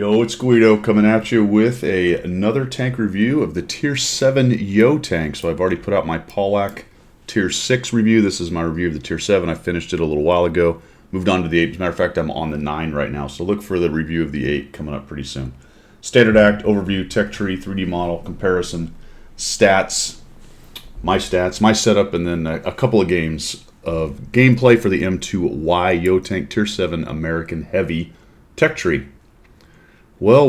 Yo, it's Guido coming at you with another tank review of the Tier 7 Yo tank. So I've already put out my Pollack Tier 6 review. This is my review of the Tier 7. I finished it a little while ago. Moved on to the 8. As a matter of fact, I'm on the 9 right now. So look for the review of the 8 coming up pretty soon. Standard Act, overview, tech tree, 3D model, comparison, stats, my setup, and then a couple of games of gameplay for the M2Y Yo tank Tier 7 American Heavy tech tree. Well,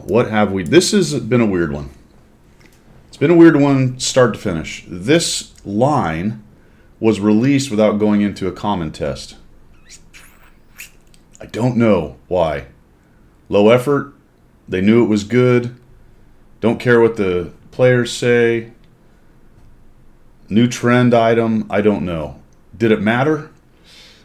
what have we... This has been a weird one. It's been a weird one start to finish. This line was released without going into a common test. I don't know why. Low effort. They knew it was good. Don't care what the players say. New trend item. I don't know. Did it matter?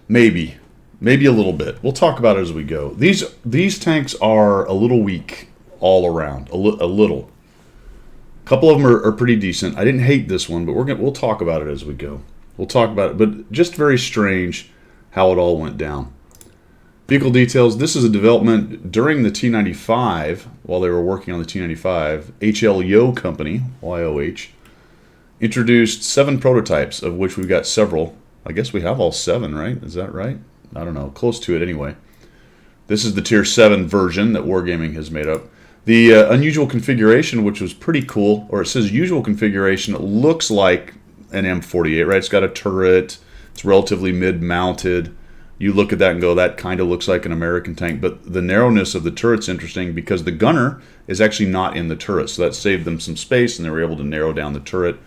Maybe. Maybe a little bit. We'll talk about it as we go. These tanks are a little weak all around. A little. A couple of them are pretty decent. I didn't hate this one, but we'll talk about it as we go. We'll talk about it, but just very strange how it all went down. Vehicle details. This is a development during the T95, while they were working on the T95. HL Yo Company, YOH, introduced 7 prototypes, of which we've got several. I guess we have all 7, right? Is that right? I don't know, close to it anyway. This is the Tier 7 version that Wargaming has made up. The unusual configuration, which was pretty cool, or it says usual configuration, it looks like an M48, right? It's got a turret, it's relatively mid-mounted. You look at that and go, that kind of looks like an American tank, but the narrowness of the turret's interesting because the gunner is actually not in the turret, so that saved them some space and they were able to narrow down the turret.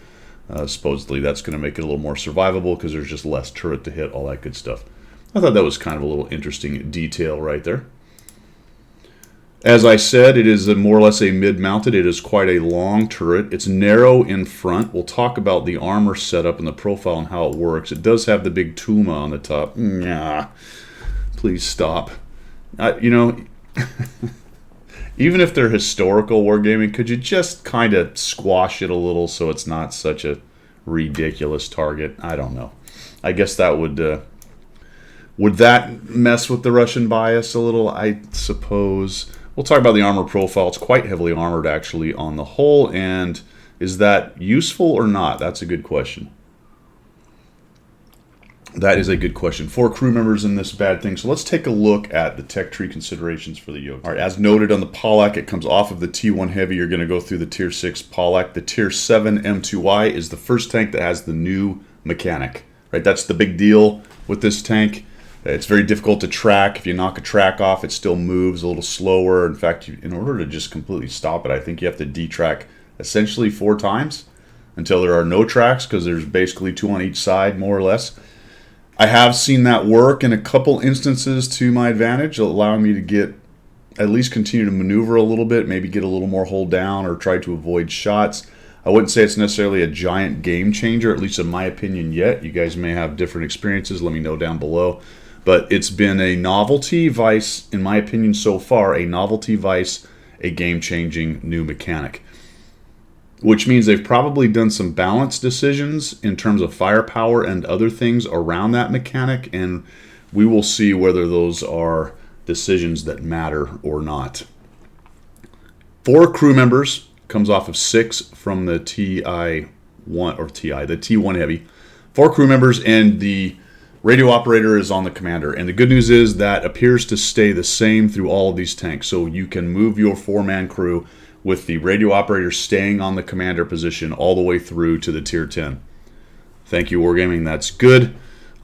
Supposedly that's going to make it a little more survivable because there's just less turret to hit, all that good stuff. I thought that was kind of a little interesting detail right there. As I said, it is more or less a mid-mounted. It is quite a long turret. It's narrow in front. We'll talk about the armor setup and the profile and how it works. It does have the big Tuma on the top. Nah, please stop. Even if they're historical wargaming, could you just kind of squash it a little so it's not such a ridiculous target? I don't know. I guess that would that mess with the Russian bias a little? I suppose. We'll talk about the armor profile. It's quite heavily armored, actually, on the whole. And is that useful or not? That's a good question. That is a good question. 4 crew members in this bad thing. So let's take a look at the tech tree considerations for the Yo. All right, as noted on the Pollack, it comes off of the T1 Heavy. You're going to go through the Tier 6 Pollack. The Tier 7 M2Y is the first tank that has the new mechanic. Right, that's the big deal with this tank. It's very difficult to track. If you knock a track off, it still moves a little slower. In fact, in order to just completely stop it, I think you have to detrack essentially 4 times until there are no tracks, because there's basically 2 on each side, more or less. I have seen that work in a couple instances to my advantage, allowing me to at least continue to maneuver a little bit, maybe get a little more hold down or try to avoid shots. I wouldn't say it's necessarily a giant game changer, at least in my opinion yet. You guys may have different experiences. Let me know down below. But it's been a novelty vice, in my opinion so far, a novelty vice, a game-changing new mechanic. Which means they've probably done some balanced decisions in terms of firepower and other things around that mechanic, and we will see whether those are decisions that matter or not. 4 crew members, comes off of 6 from the the T1 Heavy. 4 crew members, and the radio operator is on the commander. And the good news is that appears to stay the same through all of these tanks. So you can move your 4-man crew with the radio operator staying on the commander position all the way through to the Tier 10. Thank you, Wargaming. That's good.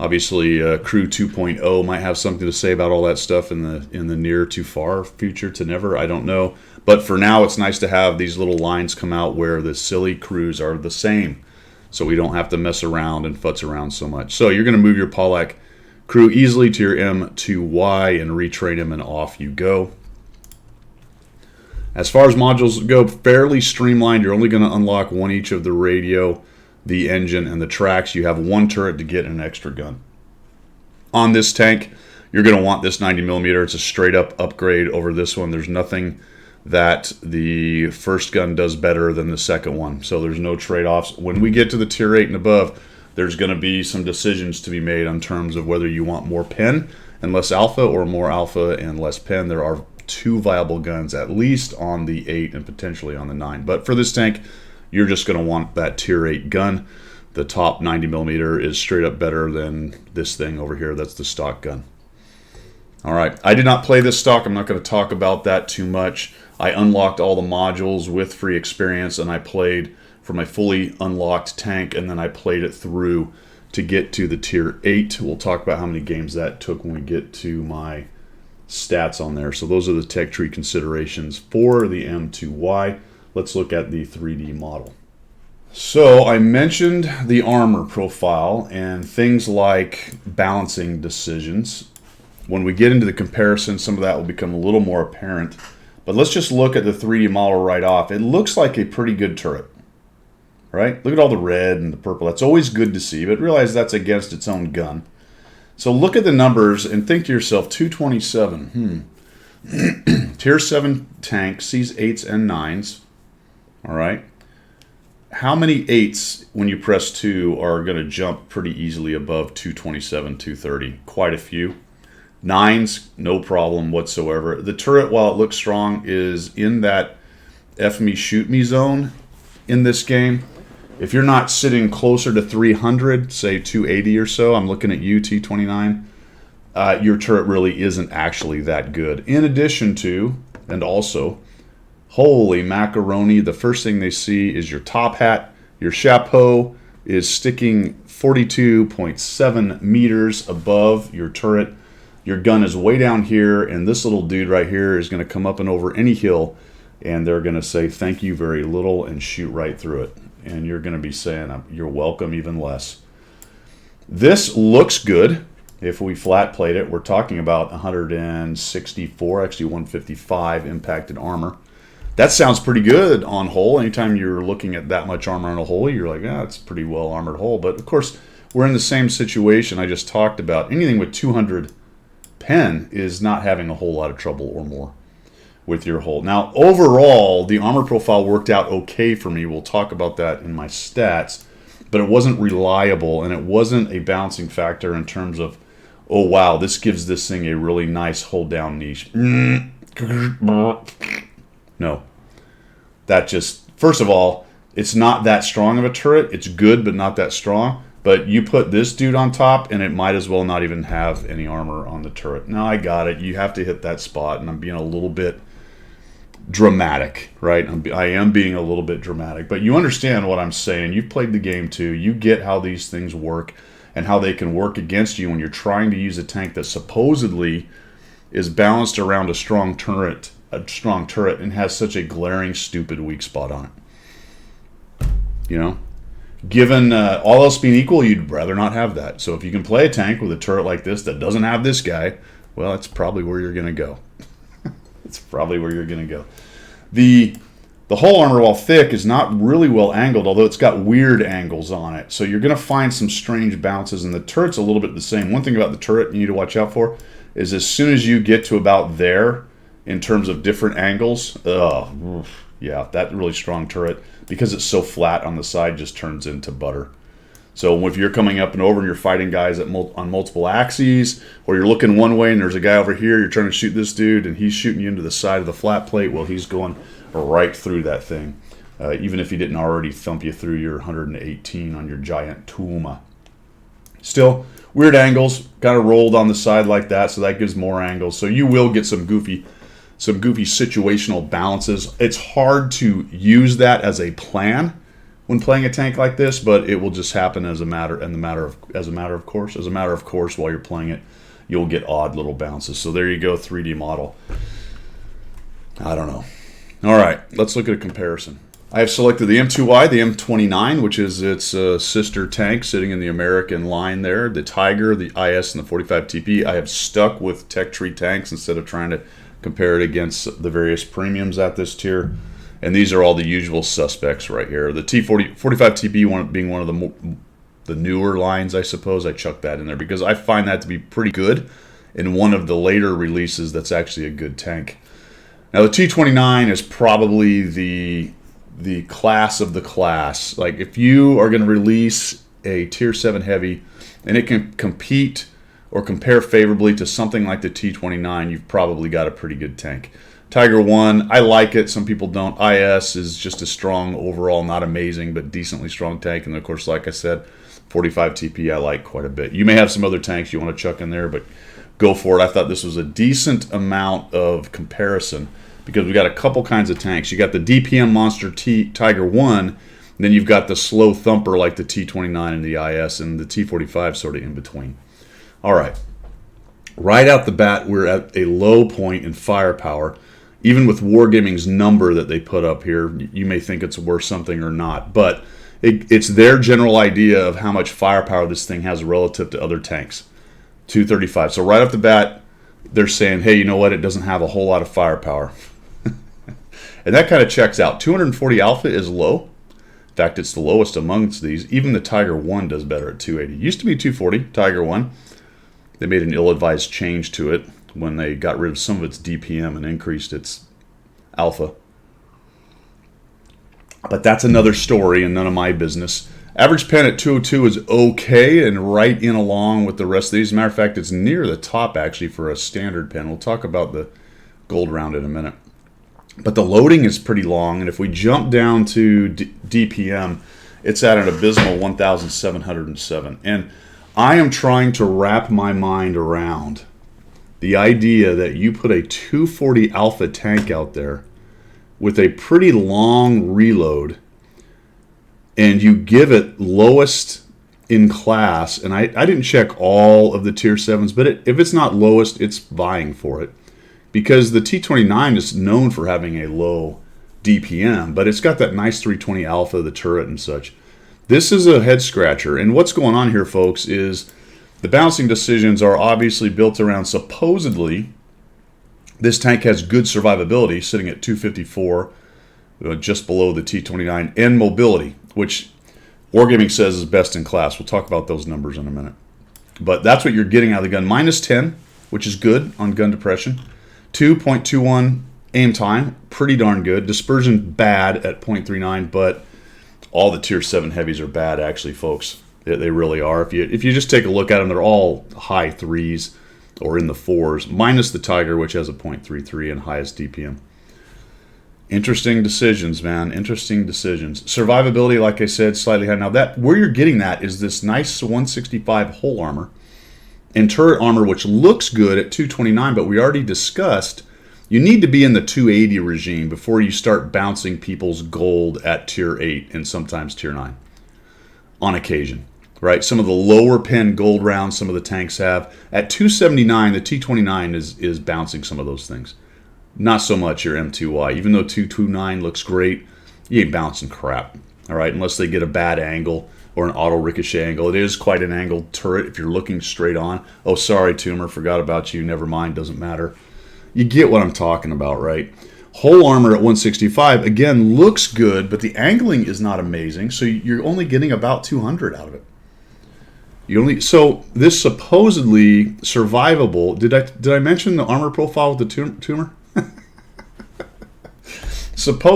Obviously, Crew 2.0 might have something to say about all that stuff in the near to far future to never. I don't know. But for now, it's nice to have these little lines come out where the silly crews are the same, so we don't have to mess around and futz around so much. So you're going to move your Pollack crew easily to your M2Y and retrain him, and off you go. As far as modules go, fairly streamlined. You're only going to unlock 1 each of the radio, the engine, and the tracks. You have 1 turret to get an extra gun. On this tank, you're going to want this 90mm. It's a straight up upgrade over this one. There's nothing that the first gun does better than the second one, so there's no trade-offs. When we get to the Tier 8 and above, there's going to be some decisions to be made in terms of whether you want more pen and less alpha or more alpha and less pen. There are 2 viable guns, at least on the 8 and potentially on the 9. But for this tank, you're just going to want that tier 8 gun. The top 90mm is straight up better than this thing over here. That's the stock gun. All right, I did not play this stock. I'm not going to talk about that too much. I unlocked all the modules with free experience, and I played for my fully unlocked tank, and then I played it through to get to the tier 8. We'll talk about how many games that took when we get to my stats on there. So those are the tech tree considerations for the M2Y. Let's look at the 3D model. So I mentioned the armor profile and things like balancing decisions. When we get into the comparison, some of that will become a little more apparent. But let's just look at the 3D model right off. It looks like a pretty good turret, right? Look at all the red and the purple. That's always good to see, but realize that's against its own gun. So look at the numbers and think to yourself, 227. Tier 7 tank sees 8s and 9s. All right. How many 8s, when you press 2, are going to jump pretty easily above 227, 230? Quite a few. 9s, no problem whatsoever. The turret, while it looks strong, is in that F me, shoot me zone in this game. If you're not sitting closer to 300, say 280 or so, I'm looking at you, T29, your turret really isn't actually that good. In addition to, and also, holy macaroni, the first thing they see is your top hat. Your chapeau is sticking 42.7 meters above your turret. Your gun is way down here, and this little dude right here is going to come up and over any hill, and they're going to say thank you very little and shoot right through it. And you're going to be saying you're welcome even less. This looks good. If we flat plate it, we're talking about 164, actually 155 impacted armor. That sounds pretty good on hull. Anytime you're looking at that much armor on a hull, you're like, ah, it's a pretty well armored hull. But of course, we're in the same situation I just talked about. Anything with 200 pen is not having a whole lot of trouble or more with your hull. Now, overall, the armor profile worked out okay for me. We'll talk about that in my stats. But it wasn't reliable, and it wasn't a balancing factor in terms of, oh, wow, this gives this thing a really nice hold-down niche. No. That just, first of all, it's not that strong of a turret. It's good, but not that strong. But you put this dude on top, and it might as well not even have any armor on the turret. Now, I got it. You have to hit that spot, and I'm being a little bit dramatic, right? I am being a little bit dramatic. But you understand what I'm saying. You've played the game, too. You get how these things work and how they can work against you when you're trying to use a tank that supposedly is balanced around a strong turret and has such a glaring, stupid weak spot on it. You know? Given all else being equal, you'd rather not have that. So if you can play a tank with a turret like this that doesn't have this guy, well, that's probably where you're going to go. It's probably where you're going to go. The hull armor, while thick, is not really well angled, although it's got weird angles on it. So you're going to find some strange bounces, and the turret's a little bit the same. One thing about the turret you need to watch out for is as soon as you get to about there in terms of different angles, yeah, that really strong turret, because it's so flat on the side, just turns into butter. So if you're coming up and over and you're fighting guys on multiple axes, or you're looking one way and there's a guy over here, you're trying to shoot this dude and he's shooting you into the side of the flat plate, well, he's going right through that thing, even if he didn't already thump you through your 118 on your giant Tuma. Still, weird angles, kind of rolled on the side like that, so that gives more angles. So you will get some goofy situational balances. It's hard to use that as a plan when playing a tank like this, but it will just happen as a matter of course while you're playing it. You'll get odd little bounces. So there you go, 3D model. I don't know. All right, let's look at a comparison. I have selected the M2Y, the M29, which is its sister tank sitting in the American line there, the Tiger, the IS, and the 45 TP. I have stuck with tech tree tanks instead of trying to compare it against the various premiums at this tier. And these are all the usual suspects right here. The T45 TP being one of the newer lines, I suppose. I chucked that in there because I find that to be pretty good in one of the later releases that's actually a good tank. Now, the T29 is probably the class of the class. Like, if you are going to release a Tier 7 heavy and it can compete or compare favorably to something like the T29, you've probably got a pretty good tank. Tiger 1, I like it. Some people don't. IS is just a strong overall, not amazing, but decently strong tank. And of course, like I said, 45 TP I like quite a bit. You may have some other tanks you want to chuck in there, but go for it. I thought this was a decent amount of comparison because we got a couple kinds of tanks. You got the DPM monster Tiger 1, and then you've got the slow thumper like the T29 and the IS, and the T45 sort of in between. All right. Right out the bat, we're at a low point in firepower. Even with Wargaming's number that they put up here, you may think it's worth something or not, but it's their general idea of how much firepower this thing has relative to other tanks. 235. So right off the bat, they're saying, hey, you know what? It doesn't have a whole lot of firepower. And that kind of checks out. 240 alpha is low. In fact, it's the lowest amongst these. Even the Tiger 1 does better at 280. It used to be 240, Tiger 1. They made an ill-advised change to it when they got rid of some of its DPM and increased its alpha. But that's another story and none of my business. Average pen at 202 is okay and right in along with the rest of these. As a matter of fact, it's near the top actually for a standard pen. We'll talk about the gold round in a minute. But the loading is pretty long, and if we jump down to DPM, it's at an abysmal 1,707. And I am trying to wrap my mind around the idea that you put a 240 alpha tank out there with a pretty long reload and you give it lowest in class, and I didn't check all of the tier 7s, but if it's not lowest, it's vying for it. Because the T29 is known for having a low DPM, but it's got that nice 320 alpha, the turret and such. This is a head scratcher, and what's going on here, folks, is the balancing decisions are obviously built around supposedly this tank has good survivability, sitting at 254, just below the T29, and mobility, which Wargaming says is best in class. We'll talk about those numbers in a minute. But that's what you're getting out of the gun. Minus 10, which is good on gun depression. 2.21 aim time, pretty darn good. Dispersion bad at 0.39, but all the tier 7 heavies are bad actually, folks. They really are. If you just take a look at them, they're all high 3s or in the 4s, minus the Tiger, which has a 0.33 and highest DPM. Interesting decisions, man. Interesting decisions. Survivability, like I said, slightly high. Now, that where you're getting that is this nice 165 whole armor and turret armor, which looks good at 229, but we already discussed you need to be in the 280 regime before you start bouncing people's gold at tier 8 and sometimes tier 9 on occasion, right? Some of the lower pen gold rounds some of the tanks have. At 279, the T29 is bouncing some of those things. Not so much your M2Y. Even though 229 looks great, you ain't bouncing crap, all right, unless they get a bad angle or an auto ricochet angle. It is quite an angled turret if you're looking straight on. Oh, sorry, Tumor, forgot about you. Never mind, doesn't matter. You get what I'm talking about, right? Whole armor at 165, again, looks good, but the angling is not amazing, so you're only getting about 200 out of it. So this supposedly survivable, did I mention the armor profile with the Tumor?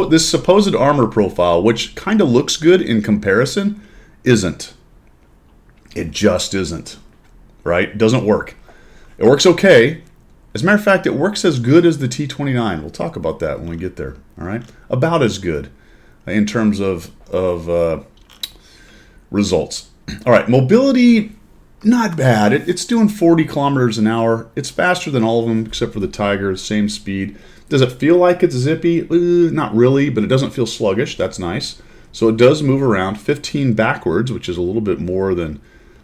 This supposed armor profile, which kind of looks good in comparison, isn't. It just isn't, right? It doesn't work. It works okay. As a matter of fact, it works as good as the T29. We'll talk about that when we get there, all right? About as good in terms of results. All right, mobility, not bad. It's doing 40 kilometers an hour. It's faster than all of them except for the Tiger, same speed. Does it feel like it's zippy? Not really, but it doesn't feel sluggish. That's nice. So it does move around 15 backwards, which is a little bit more than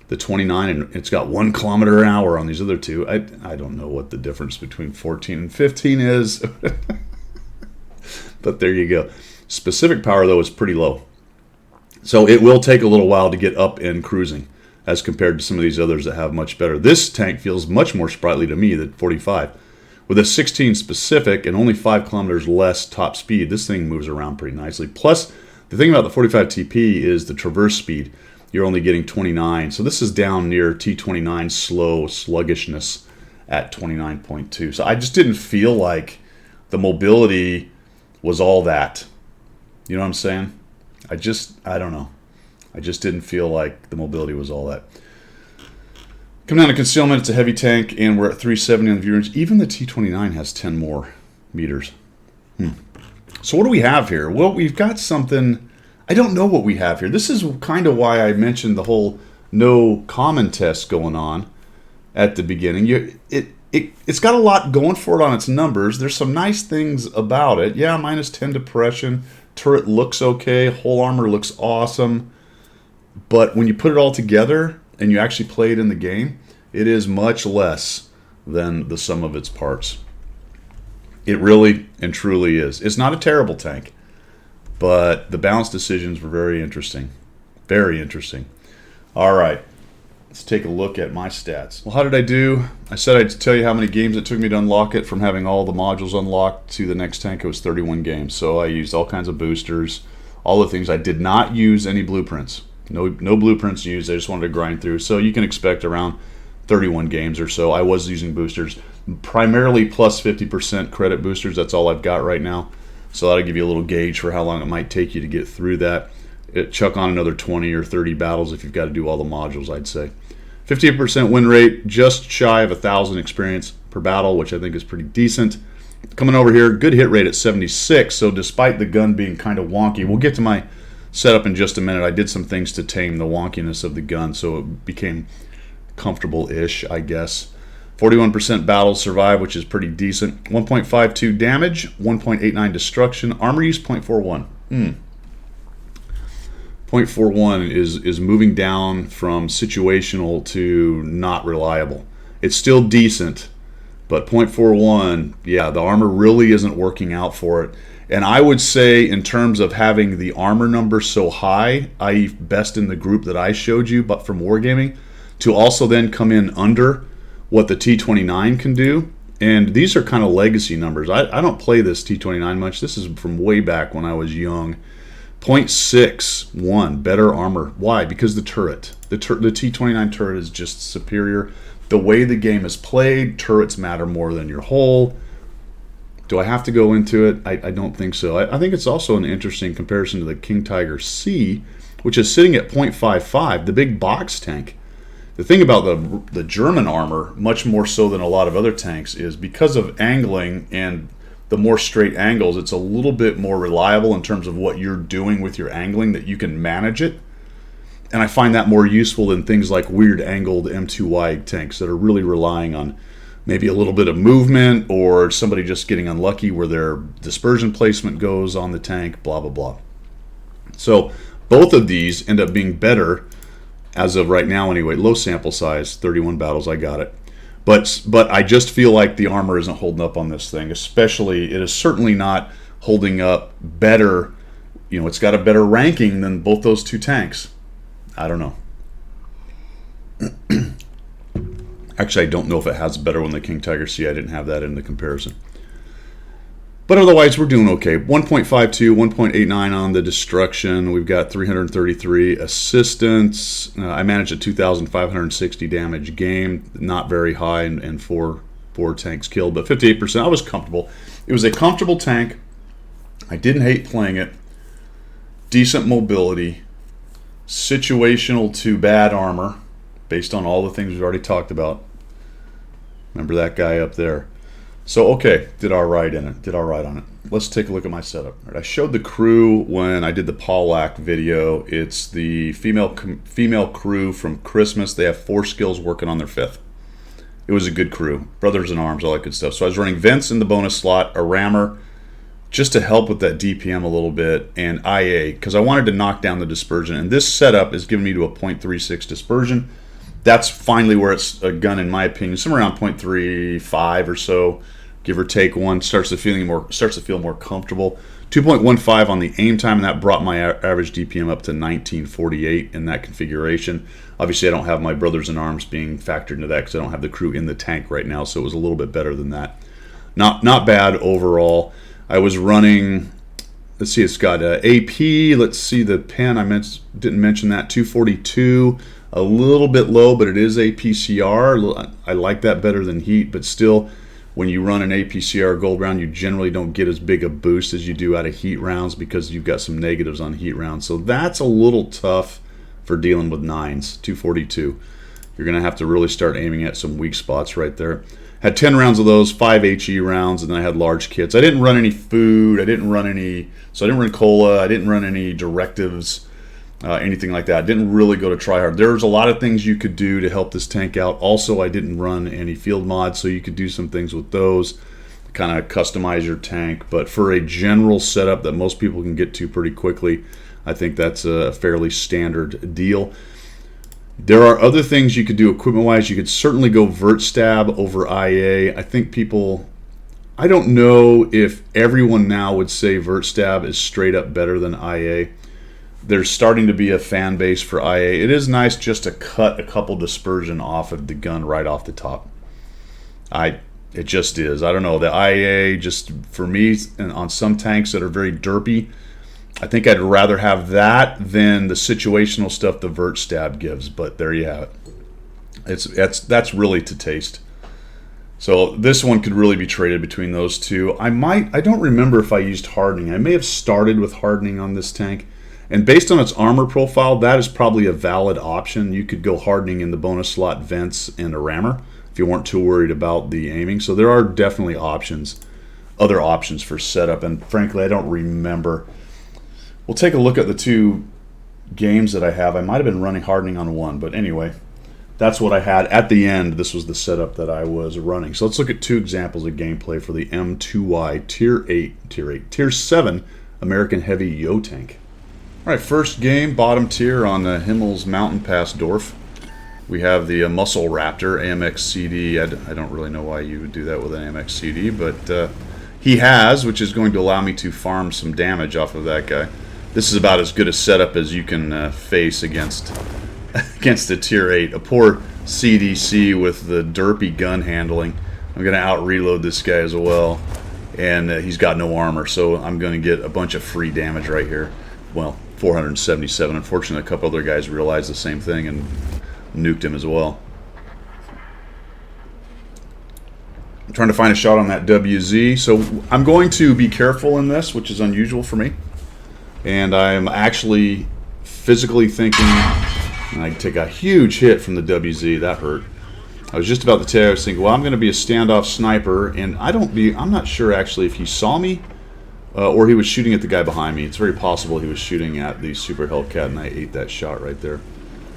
the 29, and it's got 1 kilometer an hour on these other two. I don't know what the difference between 14 and 15 is. But there you go. Specific power, though, is pretty low. So it will take a little while to get up and cruising as compared to some of these others that have much better. This tank feels much more sprightly to me than 45. With a 16 specific and only 5 kilometers less top speed, this thing moves around pretty nicely. Plus, the thing about the 45 TP is the traverse speed. You're only getting 29. So this is down near T29 slow sluggishness at 29.2. So I just didn't feel like the mobility was all that. You know what I'm saying? I don't know. I just didn't feel like the mobility was all that. Come down to concealment. It's a heavy tank, and we're at 370 on the view range. Even the T29 has 10 more meters. So what do we have here? Well, we've got something. I don't know what we have here. This is kind of why I mentioned the whole no common test going on at the beginning. It's got a lot going for it on its numbers. There's some nice things about it. Yeah, -10 depression. Turret looks okay. Whole armor looks awesome. But when you put it all together and you actually play it in the game, it is much less than the sum of its parts. It really and truly is. It's not a terrible tank, but the balance decisions were very interesting. Very interesting. All right, let's take a look at my stats. Well, how did I do? I said I'd tell you how many games it took me to unlock it from having all the modules unlocked to the next tank. It was 31 games. So I used all kinds of boosters, all the things. I did not use any blueprints. No blueprints used. I just wanted to grind through. So you can expect around 31 games or so. I was using boosters, primarily plus 50% credit boosters. That's all I've got right now. So that'll give you a little gauge for how long it might take you to get through that. Chuck on another 20 or 30 battles if you've got to do all the modules, I'd say. 58% win rate, just shy of 1,000 experience per battle, which I think is pretty decent. Coming over here, good hit rate at 76. So despite the gun being kind of wonky, we'll get to my setup in just a minute. I did some things to tame the wonkiness of the gun, so it became comfortable-ish, I guess. 41% battles survive, which is pretty decent. 1.52 damage, 1.89 destruction. Armor use, 0.41. 0.41 is moving down from situational to not reliable. It's still decent, but 0.41, yeah, the armor really isn't working out for it. And I would say in terms of having the armor number so high, i.e. best in the group that I showed you, but from Wargaming, to also then come in under what the T29 can do. And these are kind of legacy numbers. I don't play this T29 much. This is from way back when I was young. 0.61 better armor. Why? Because the turret. The T29 turret is just superior. The way the game is played, turrets matter more than your hull. Do I have to go into it? I don't think so. I think it's also an interesting comparison to the King Tiger C, which is sitting at 0.55, the big box tank. The thing about the German armor, much more so than a lot of other tanks, is because of angling and the more straight angles, it's a little bit more reliable in terms of what you're doing with your angling, that you can manage it. And I find that more useful than things like weird angled M2Y tanks that are really relying on maybe a little bit of movement or somebody just getting unlucky where their dispersion placement goes on the tank, blah, blah, blah. So both of these end up being better as of right now anyway. Low sample size, 31 battles, I got it. But I just feel like the armor isn't holding up on this thing. Especially, it is certainly not holding up better. You know, it's got a better ranking than both those two tanks. I don't know. Actually, I don't know if it has a better one than King Tiger C. I didn't have that in the comparison. But otherwise, we're doing okay. 1.52, 1.89 on the destruction. We've got 333 assistance. I managed a 2,560 damage game. Not very high, and four tanks killed, but 58%. I was comfortable. It was a comfortable tank. I didn't hate playing it. Decent mobility. Situational to bad armor, based on all the things we've already talked about. Remember that guy up there. So, okay, did all right in it. Did all right on it. Let's take a look at my setup. I showed the crew when I did the Pollack video. It's the female crew from Christmas. They have 4 skills working on their 5th. It was a good crew. Brothers in Arms, all that good stuff. So I was running Vents in the bonus slot, a Rammer, just to help with that DPM a little bit, and IA, because I wanted to knock down the dispersion. And this setup is giving me to a 0.36 dispersion. That's finally where it's a gun, in my opinion, somewhere around 0.35 or so, give or take one. Starts to feel more comfortable. 2.15 on the aim time, and that brought my average DPM up to 1948 in that configuration. Obviously, I don't have my Brothers in Arms being factored into that because I don't have the crew in the tank right now, so it was a little bit better than that. Not bad overall. I was running, let's see, it's got AP. Let's see the pen. Didn't mention that. 242. A little bit low, but it is APCR. I like that better than heat, but still, when you run an APCR gold round, you generally don't get as big a boost as you do out of heat rounds because you've got some negatives on heat rounds. So that's a little tough for dealing with 9s. 242. You're going to have to really start aiming at some weak spots right there. Had 10 rounds of those, 5 HE rounds, and then I had large kits. I didn't run any food. I didn't run cola. I didn't run any directives, anything like that. I didn't really go to try hard. There's a lot of things you could do to help this tank out. Also, I didn't run any field mods, so you could do some things with those, kind of customize your tank. But for a general setup that most people can get to pretty quickly, I think that's a fairly standard deal. There are other things you could do equipment-wise. You could certainly go vert stab over IA. I think people, I don't know if everyone now would say vert stab is straight up better than IA. There's starting to be a fan base for IA. It is nice just to cut a couple dispersion off of the gun right off the top. It just is. I don't know. The IA, just for me, and on some tanks that are very derpy, I think I'd rather have that than the situational stuff the vert stab gives. But there you have it. That's really to taste. So this one could really be traded between those two. I don't remember if I used hardening. I may have started with hardening on this tank. And based on its armor profile, that is probably a valid option. You could go hardening in the bonus slot vents and a rammer if you weren't too worried about the aiming. So there are definitely other options for setup. And frankly, I don't remember. We'll take a look at the two games that I have. I might have been running hardening on one, but anyway, that's what I had. At the end, this was the setup that I was running. So let's look at two examples of gameplay for the M2Y Tier 7 American Heavy Yo tank. All right, first game, bottom tier on the Himmel's Mountain Pass Dorf. We have the Muscle Raptor AMX CD. I don't really know why you would do that with an AMX CD, but he has, which is going to allow me to farm some damage off of that guy. This is about as good a setup as you can face against a Tier 8. A poor CDC with the derpy gun handling. I'm going to out-reload this guy as well, and he's got no armor, so I'm going to get a bunch of free damage right here. Well, 477. Unfortunately, a couple other guys realized the same thing and nuked him as well. I'm trying to find a shot on that WZ, so I'm going to be careful in this, which is unusual for me. And I'm actually physically thinking, and I take a huge hit from the WZ. That hurt. I was just about to tell you, I was thinking, well, I'm going to be a standoff sniper, and I'm not sure actually if he saw me or he was shooting at the guy behind me. It's very possible he was shooting at the Super Hellcat, and I ate that shot right there.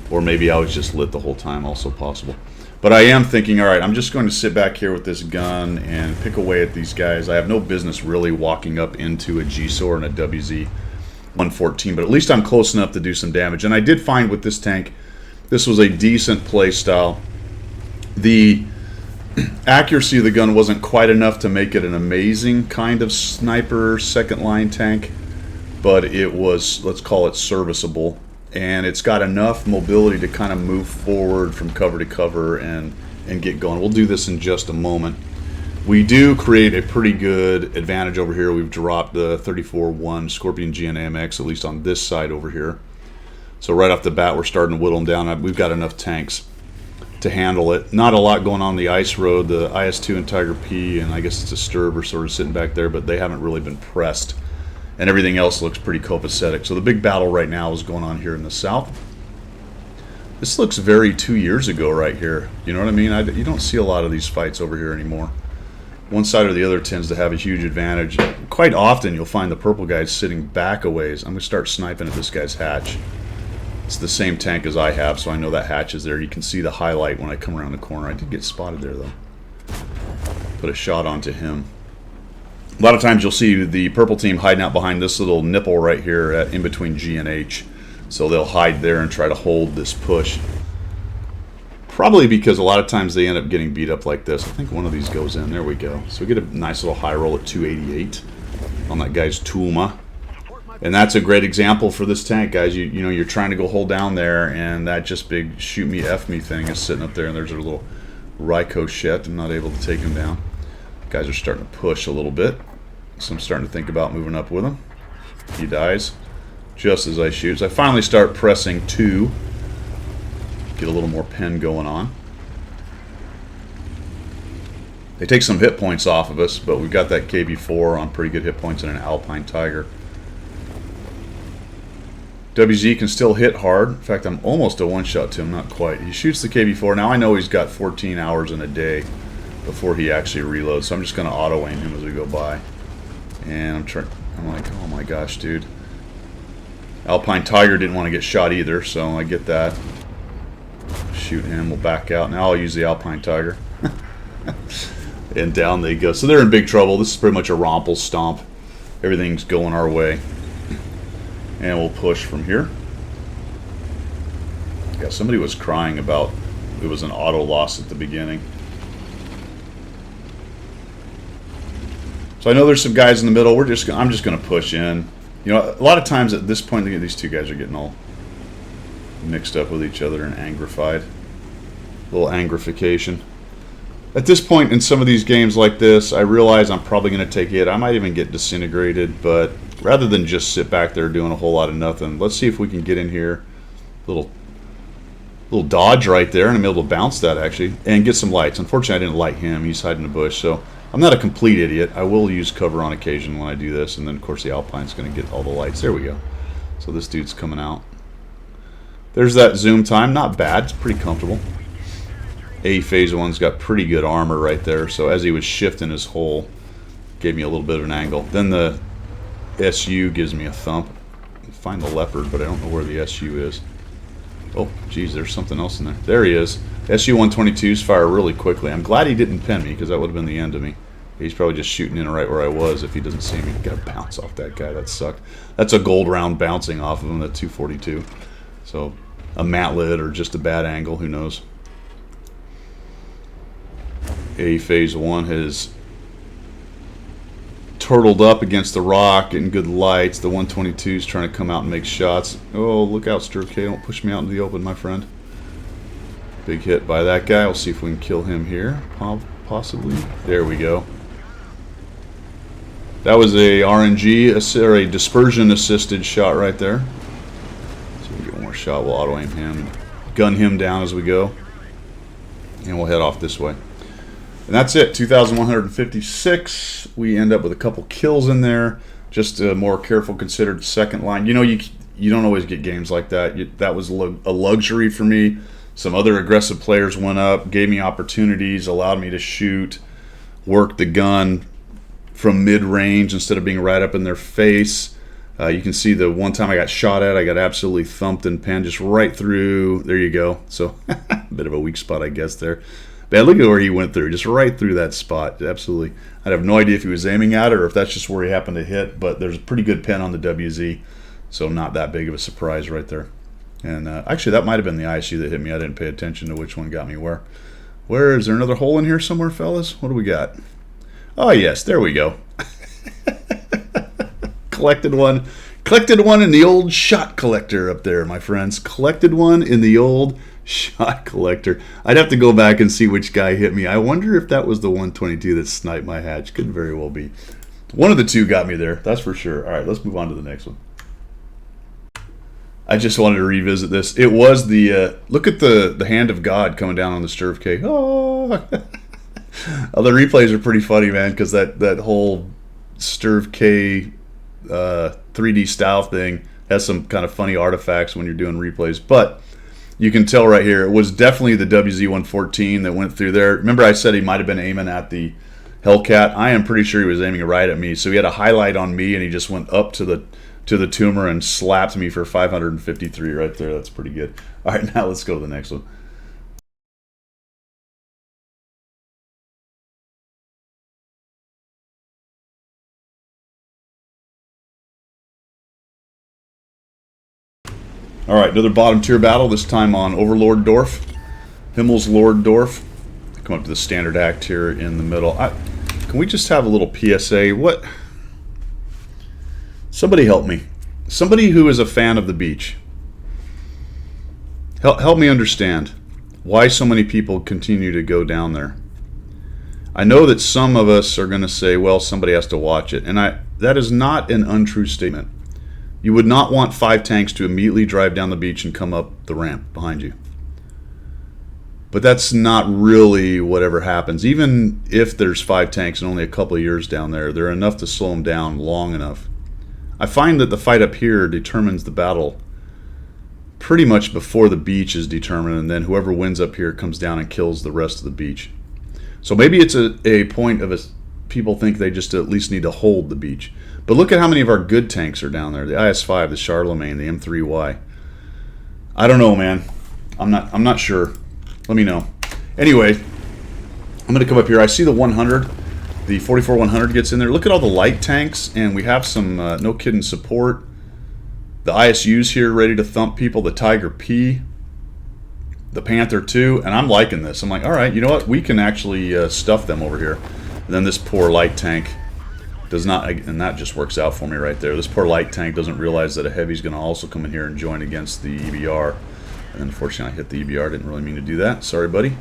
Or maybe I was just lit the whole time, also possible. But I am thinking, all right, I'm just going to sit back here with this gun and pick away at these guys. I have no business really walking up into a G-SOR and a WZ 114, but at least I'm close enough to do some damage. And I did find with this tank, this was a decent play style. The accuracy of the gun wasn't quite enough to make it an amazing kind of sniper second line tank, but it was, let's call it, serviceable. And it's got enough mobility to kind of move forward from cover to cover and get going. We'll do this in just a moment. We do create a pretty good advantage over here. We've dropped the 34-1 Scorpion GN AMX, at least on this side over here. So right off the bat, we're starting to whittle them down. We've got enough tanks to handle it. Not a lot going on the ice road. The IS-2 and Tiger P, and I guess it's a Sturb, are sort of sitting back there, but they haven't really been pressed. And everything else looks pretty copacetic. So the big battle right now is going on here in the south. This looks very 2 years ago right here. You know what I mean? You don't see a lot of these fights over here anymore. One side or the other tends to have a huge advantage. Quite often you'll find the purple guys sitting back a ways. I'm going to start sniping at this guy's hatch. It's the same tank as I have, so I know that hatch is there. You can see the highlight when I come around the corner. I did get spotted there, though. Put a shot onto him. A lot of times you'll see the purple team hiding out behind this little nipple right here in between G and H. So they'll hide there and try to hold this push. Probably because a lot of times they end up getting beat up like this. I think one of these goes in. There we go. So we get a nice little high roll at 288 on that guy's Tuma. And that's a great example for this tank, guys. You know, you're trying to go hold down there, and that just big shoot me, F me thing is sitting up there, and there's a little ricochet. I'm not able to take him down. Guys are starting to push a little bit, so I'm starting to think about moving up with him. He dies just as I shoot. So I finally start pressing 2. Get a little more pen going on. They take some hit points off of us, but we've got that KB4 on pretty good hit points and an Alpine Tiger. WZ can still hit hard. In fact, I'm almost a one-shot to him, not quite. He shoots the KB4. Now I know he's got 14 hours in a day before he actually reloads, so I'm just going to auto-aim him as we go by. And I'm like, oh my gosh, dude. Alpine Tiger didn't want to get shot either, so I get that. Shoot him, we'll back out. Now I'll use the Alpine Tiger. And down they go. So they're in big trouble. This is pretty much a romple stomp. Everything's going our way. And we'll push from here. Yeah, somebody was crying about it was an auto loss at the beginning. So I know there's some guys in the middle. I'm just going to push in. You know, a lot of times at this point, these two guys are getting all mixed up with each other and angrified. A little angrification. At this point in some of these games like this, I realize I'm probably going to take it. I might even get disintegrated, but rather than just sit back there doing a whole lot of nothing, let's see if we can get in here. Little dodge right there, and I'm able to bounce that actually, and get some lights. Unfortunately, I didn't light him. He's hiding in the bush, so I'm not a complete idiot. I will use cover on occasion when I do this, and then of course the Alpine's going to get all the lights. There we go. So this dude's coming out. There's that zoom time. Not bad. It's pretty comfortable. A phase 1's got pretty good armor right there, so as he was shifting his hole, gave me a little bit of an angle. Then the SU gives me a thump. I can find the Leopard, but I don't know where the SU is. Oh, geez, there's something else in there. There he is. SU-122s fire really quickly. I'm glad he didn't pin me, because that would have been the end of me. He's probably just shooting in right where I was. If he doesn't see me, got to bounce off that guy. That sucked. That's a gold round bouncing off of him, that 242. So a matlet or just a bad angle, who knows. A phase 1 has turtled up against the rock, getting good lights. The 122 is trying to come out and make shots. Oh, look out, Sturk. Don't push me out into the open, my friend. Big hit by that guy. We'll see if we can kill him here, possibly. There we go. That was a RNG, or a dispersion-assisted shot right there. So we can get one more shot. We'll auto-aim him, gun him down as we go. And we'll head off this way. And that's it, 2,156. We end up with a couple kills in there. Just a more careful, considered second line. You know, you don't always get games like that. That was a luxury for me. Some other aggressive players went up, gave me opportunities, allowed me to shoot, work the gun from mid-range instead of being right up in their face. You can see the one time I got shot at, I got absolutely thumped and pinned just right through. There you go. So, a bit of a weak spot, I guess, there. But look at where he went through, just right through that spot. Absolutely. I'd have no idea if he was aiming at it or if that's just where he happened to hit, but there's a pretty good pin on the WZ, so not that big of a surprise right there. And actually, that might have been the ISU that hit me. I didn't pay attention to which one got me where. Where is there another hole in here somewhere, fellas? What do we got? Oh, yes, there we go. Collected one. Collected one in the old shot collector up there, my friends. Collected one in the old shot collector. I'd have to go back and see which guy hit me. I wonder if that was the 122 that sniped my hatch. Could very well be. One of the two got me there, that's for sure. All right, let's move on to the next one. I just wanted to revisit this. It was the, look at the hand of God coming down on the Sturv K. Oh. Oh, the replays are pretty funny, man, because that whole Sturv K 3D style thing has some kind of funny artifacts when you're doing replays. But you can tell right here, it was definitely the WZ-114 that went through there. Remember I said he might have been aiming at the Hellcat? I am pretty sure he was aiming right at me. So he had a highlight on me, and he just went up to the tumor and slapped me for 553 right there. That's pretty good. All right, now let's go to the next one. All right, another bottom tier battle, this time on Overlord Dorf. Himmel's Lord Dorf. Come up to the standard act here in the middle. Can we just have a little PSA? What? Somebody help me. Somebody who is a fan of the beach. Help me understand why so many people continue to go down there. I know that some of us are going to say, well, somebody has to watch it. And that is not an untrue statement. You would not want 5 tanks to immediately drive down the beach and come up the ramp behind you. But that's not really whatever happens. Even if there's 5 tanks and only a couple of years down there, they're enough to slow them down long enough. I find that the fight up here determines the battle pretty much before the beach is determined, and then whoever wins up here comes down and kills the rest of the beach. So maybe it's a point of people think they just at least need to hold the beach. But look at how many of our good tanks are down there. The IS-5, the Charlemagne, the M3Y. I don't know, man. I'm not sure. Let me know. Anyway, I'm going to come up here. I see the 100. The 44-100 gets in there. Look at all the light tanks, and we have some no kidding support. The ISU's here ready to thump people. The Tiger P, the Panther 2, and I'm liking this. I'm like, all right, you know what? We can actually stuff them over here. And then this poor light tank does not, and that just works out for me right there. This poor light tank doesn't realize that a heavy's going to also come in here and join against the EBR. And unfortunately, I hit the EBR. Didn't really mean to do that. Sorry, buddy.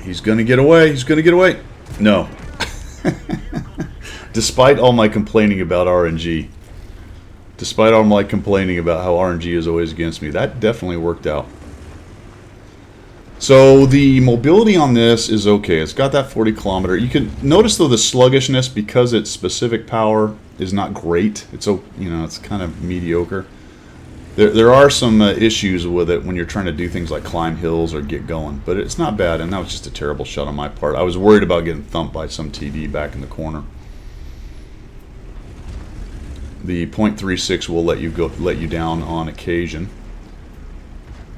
He's going to get away. He's going to get away. No. Despite all my complaining about RNG, despite all my complaining about how RNG is always against me, that definitely worked out. So the mobility on this is okay. It's got that 40 kilometer. You can notice though the sluggishness, because its specific power is not great. It's, you know, it's kind of mediocre. There are some issues with it when you're trying to do things like climb hills or get going, but it's not bad. And that was just a terrible shot on my part. I was worried about getting thumped by some TD back in the corner. The .36 will let you down on occasion.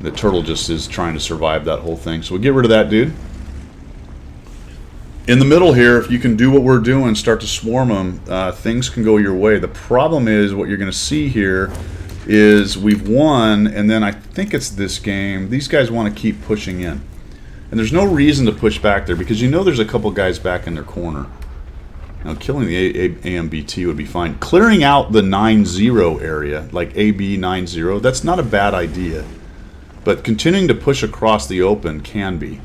The turtle just is trying to survive that whole thing. So we get rid of that dude. In the middle here, if you can do what we're doing, start to swarm them, things can go your way. The problem is what you're going to see here is we've won, and then I think it's this game. These guys want to keep pushing in. And there's no reason to push back there because you know there's a couple guys back in their corner. Now, killing the AMBT would be fine. Clearing out the 9-0 area, like AB 9-0, that's not a bad idea. But continuing to push across the open can be.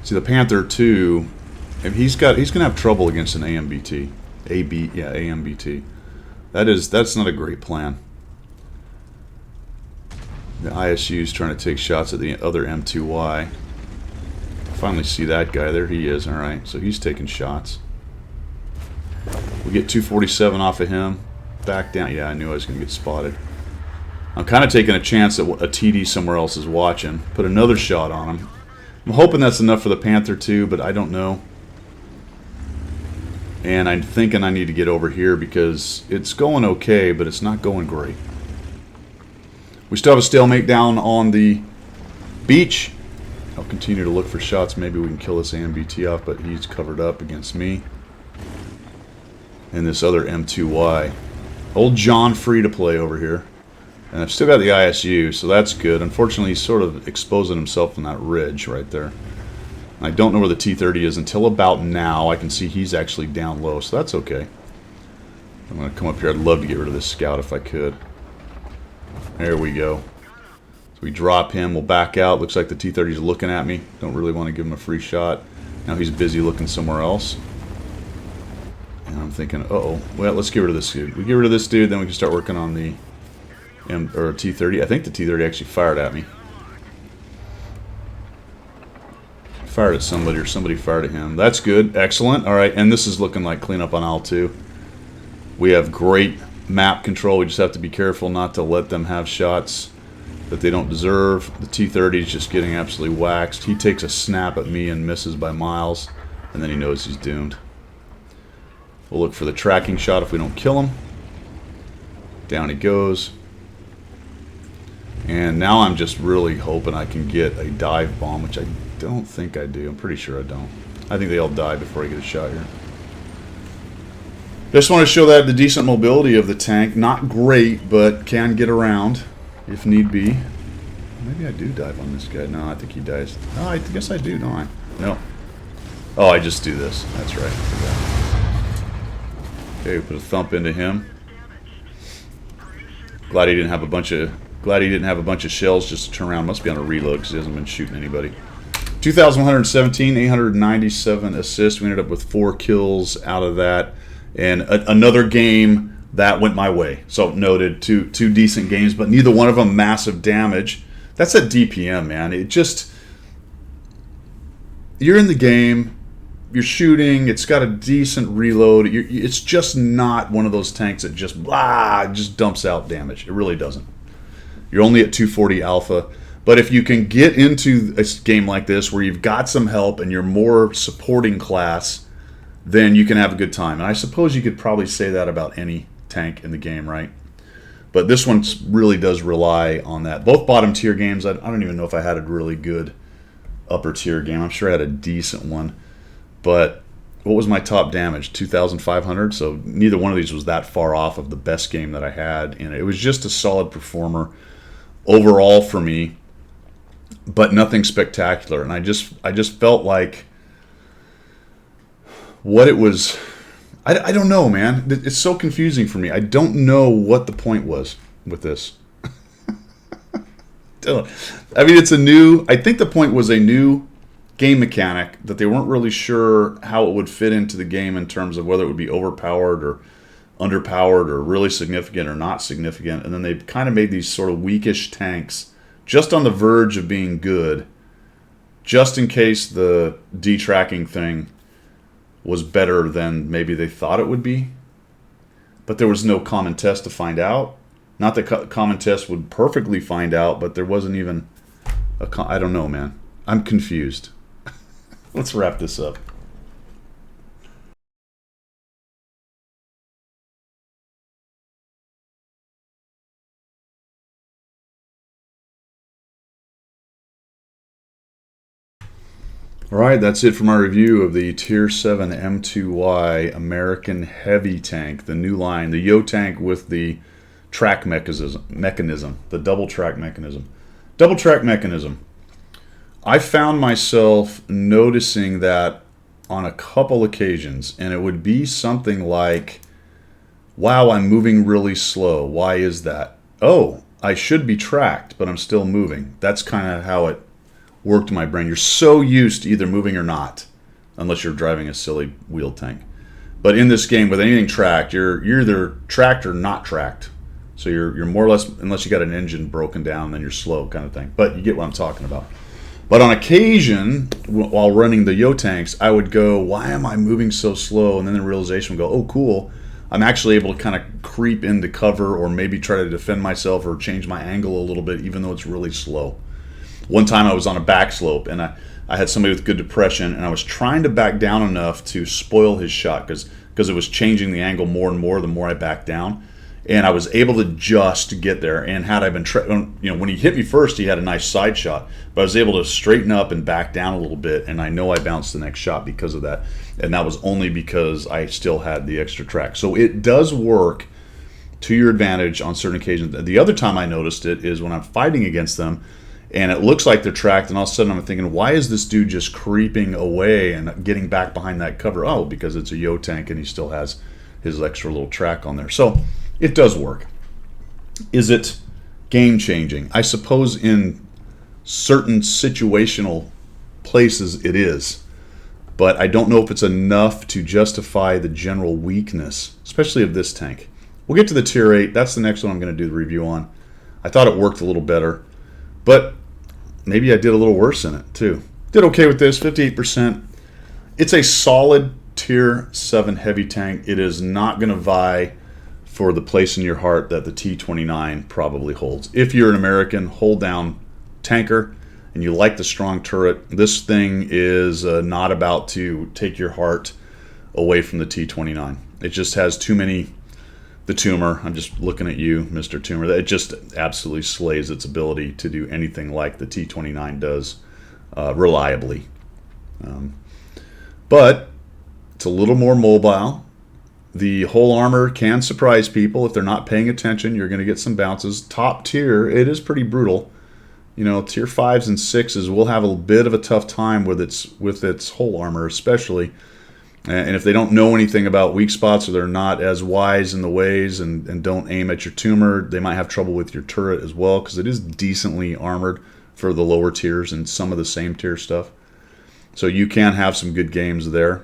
See, the Panther 2, he's going to have trouble against an AMBT. AMBT. That's not a great plan. The ISU is trying to take shots at the other M2Y. Finally see that guy. There he is. All right, so he's taking shots. We get 247 off of him. Back down. Yeah, I knew I was going to get spotted. I'm kind of taking a chance that a TD somewhere else is watching. Put another shot on him. I'm hoping that's enough for the Panther 2, but I don't know. And I'm thinking I need to get over here because it's going okay, but it's not going great. We still have a stalemate down on the beach. I'll continue to look for shots. Maybe we can kill this AMBT off, but he's covered up against me. And this other M2Y. Old John free to play over here. And I've still got the ISU, so that's good. Unfortunately, he's sort of exposing himself on that ridge right there. I don't know where the T-30 is until about now. I can see he's actually down low, so that's okay. I'm going to come up here. I'd love to get rid of this scout if I could. There we go. So we drop him. We'll back out. Looks like the T-30 is looking at me. Don't really want to give him a free shot. Now he's busy looking somewhere else. And I'm thinking, uh-oh. Well, let's get rid of this dude. We get rid of this dude, then we can start working on the T-30. I think the T-30 actually fired at me. Fired at somebody, or somebody fired at him. That's good. Excellent. All right, and this is looking like cleanup on Al-2. We have great map control. We just have to be careful not to let them have shots that they don't deserve. The T-30 is just getting absolutely waxed. He takes a snap at me and misses by miles, and then he knows he's doomed. We'll look for the tracking shot if we don't kill him. Down he goes. And now I'm just really hoping I can get a dive bomb, which I don't think I do. I'm pretty sure I don't. I think they all die before I get a shot here. Just want to show that the decent mobility of the tank. Not great, but can get around if need be. Maybe I do dive on this guy. No, I think he dies. Oh, I guess I do, don't I? No. Oh, I just do this. That's right. Okay, we put a thump into him. Glad he didn't have a bunch of shells just to turn around. Must be on a reload because he hasn't been shooting anybody. 2,117, 897 assists. We ended up with 4 kills out of that. And another game that went my way. So noted, two decent games, but neither one of them massive damage. That's a DPM, man. It just... You're in the game. You're shooting. It's got a decent reload. It's just not one of those tanks that just dumps out damage. It really doesn't. You're only at 240 alpha. But if you can get into a game like this where you've got some help and you're more supporting class, then you can have a good time. And I suppose you could probably say that about any tank in the game, right? But this one really does rely on that. Both bottom tier games, I don't even know if I had a really good upper tier game. I'm sure I had a decent one. But what was my top damage? 2,500. So neither one of these was that far off of the best game that I had. And it was just a solid performer overall for me, but nothing spectacular. And I just felt like what it was. I don't know, man. It's so confusing for me. I don't know what the point was with this. I mean, I think the point was a new game mechanic that they weren't really sure how it would fit into the game in terms of whether it would be overpowered or underpowered or really significant or not significant. And then they kind of made these sort of weakish tanks just on the verge of being good, just in case the detracking thing was better than maybe they thought it would be. But there was no common test to find out. Not that common test would perfectly find out, but there wasn't even I don't know, man. I'm confused. Let's wrap this up. All right, that's it from our review of the Tier 7 M2Y American Heavy Tank, the new line, the Yo tank with the track mechanism, the double track mechanism. Double track mechanism. I found myself noticing that on a couple occasions, and it would be something like, wow, I'm moving really slow. Why is that? Oh, I should be tracked, but I'm still moving. That's kind of how it worked in my brain. You're so used to either moving or not, unless you're driving a silly wheel tank. But in this game, with anything tracked, you're either tracked or not tracked. So you're more or less, unless you got an engine broken down, then you're slow kind of thing. But you get what I'm talking about. But on occasion, while running the Yo tanks, I would go, why am I moving so slow? And then the realization would go, oh, cool. I'm actually able to kind of creep into cover or maybe try to defend myself or change my angle a little bit, even though it's really slow. One time I was on a back slope and I had somebody with good depression and I was trying to back down enough to spoil his shot because it was changing the angle more and more the more I backed down. And I was able to just get there. And had I been, when he hit me first, he had a nice side shot. But I was able to straighten up and back down a little bit. And I know I bounced the next shot because of that. And that was only because I still had the extra track. So it does work to your advantage on certain occasions. The other time I noticed it is when I'm fighting against them. And it looks like they're tracked, and all of a sudden I'm thinking, why is this dude just creeping away and getting back behind that cover? Oh, because it's a Yo tank and he still has his extra little track on there. So it does work. Is it game-changing? I suppose in certain situational places it is. But I don't know if it's enough to justify the general weakness, especially of this tank. We'll get to the Tier 8. That's the next one I'm going to do the review on. I thought it worked a little better. But maybe I did a little worse in it, too. Did okay with this, 58%. It's a solid Tier 7 heavy tank. It is not going to vie for the place in your heart that the T-29 probably holds. If you're an American hold-down tanker and you like the strong turret, this thing is not about to take your heart away from the T-29. It just has too many... The Tumor, I'm just looking at you, Mr. Tumor. It just absolutely slays its ability to do anything like the T-29 does reliably. But it's a little more mobile. The whole armor can surprise people. If they're not paying attention, you're going to get some bounces. Top tier, it is pretty brutal. You know, Tier 5s and 6s will have a bit of a tough time with its whole armor, especially. And if they don't know anything about weak spots or they're not as wise in the ways and don't aim at your Tumor, they might have trouble with your turret as well because it is decently armored for the lower tiers and some of the same tier stuff. So you can have some good games there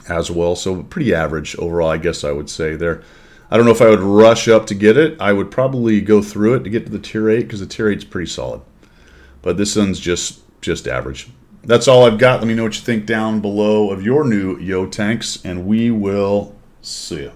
as well. So pretty average overall, I guess I would say there. I don't know if I would rush up to get it. I would probably go through it to get to the Tier 8 because the Tier 8 is pretty solid. But this one's just average. That's all I've got. Let me know what you think down below of your new Yo tanks, and we will see you.